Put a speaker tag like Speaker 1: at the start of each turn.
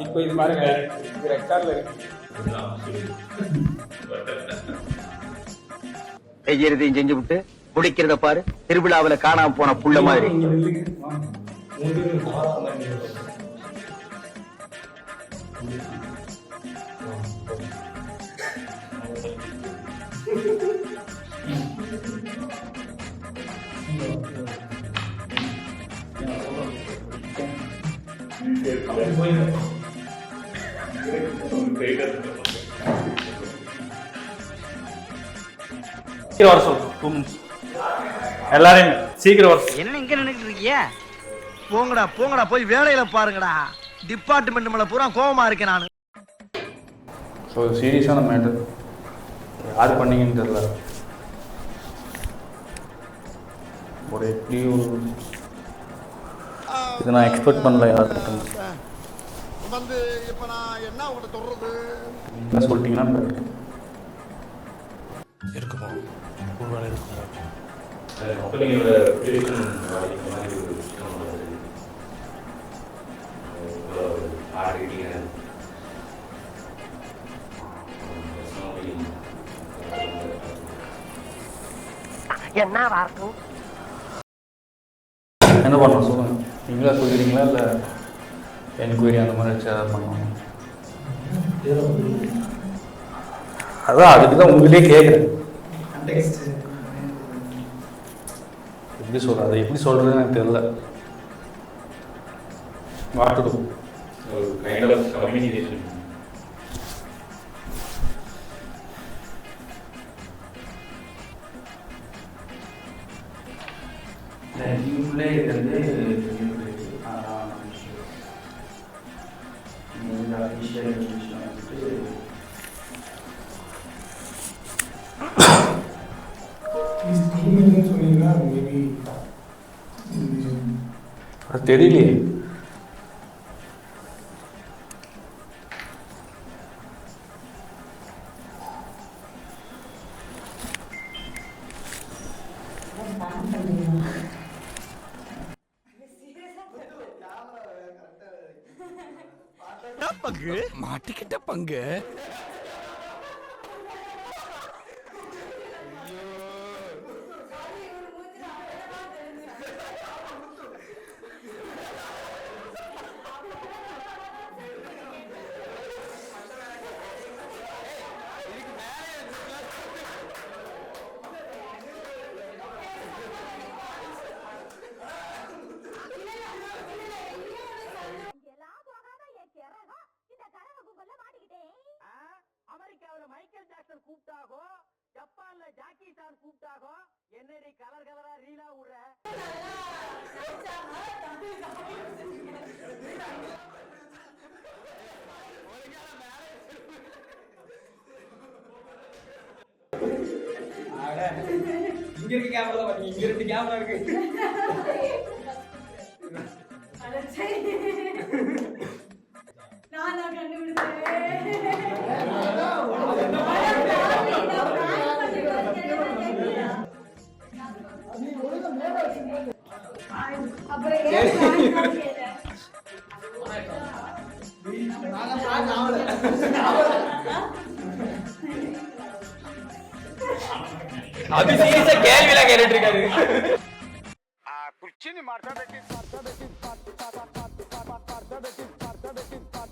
Speaker 1: இப்போ இது பாருங்க, இது ரெக்கார்ட்ல இருக்கு.
Speaker 2: செய்யறதையும் செஞ்சு விட்டு குடிக்கிறத பாரு, திருவிழாவில காணாம போன புள்ள மாதிரி.
Speaker 1: எல்லாரும் சீக்கிரம் வர.
Speaker 2: என்ன இங்க நின்னுட்டு இருக்கீங்க? போங்கடா போங்கடா, போய் வேலையில பாருங்கடா. டிபார்ட்மெண்ட் மேல பூரா கோவமா இருக்கேன் நானு.
Speaker 1: ஸோ சீரியஸான மேட்டர், யார் பண்ணீங்கன்னு தெரியல. ஒரு எப்படி ஒரு இது நான் எக்ஸ்பெக்ட் பண்ணல. யாரும்
Speaker 3: வந்து இப்ப நான் என்ன உங்கள்கிட்ட சொல்றது?
Speaker 1: என்ன சொல்லிட்டீங்கன்னா
Speaker 3: இருக்குமா ஒரு வேலை இருக்குமா?
Speaker 1: என்ன பண்ணணும் சொல்லுங்க. நீங்களா சொல்லிடுறீங்களா இல்லை என்கொயரி அந்த மாதிரி வச்சு எதாவது பண்ணுவாங்க? அதான் அதுக்கு தான் உங்கள்கிட்டே கேட்குறேன். எப்படி சொல்கிறது, அதை எப்படி சொல்கிறதுன்னு எனக்கு தெரியல. வாட்டுடும் கம்யூனிகேஷன். நீங்களே வந்து அது தெரியலையே.
Speaker 3: பங்கு மாட்டிக்கிட்ட பங்கு.
Speaker 2: அமெரிக்காவில் மைக்கேல் ஜாக்சன் கூப்பிட்டாகோ, ஜப்பான்ல ஜாக்கி சான் கூப்பிட்டாகோ, என்னடி கலர் கலரா ரீலா விடுற?
Speaker 1: இங்க இருக்கு கேமரா தான், இங்க இருக்கு கேமரா இருக்கு.
Speaker 4: நான் தான் கண்டுபிடிச்சேன். அப்புறம்
Speaker 1: அது சீரியஸா கேள்விலாம் கேட்டுட்டு இருக்காரு.
Speaker 3: ಕುರ್ಚಿನಿ ಮಾಡ್ತಾ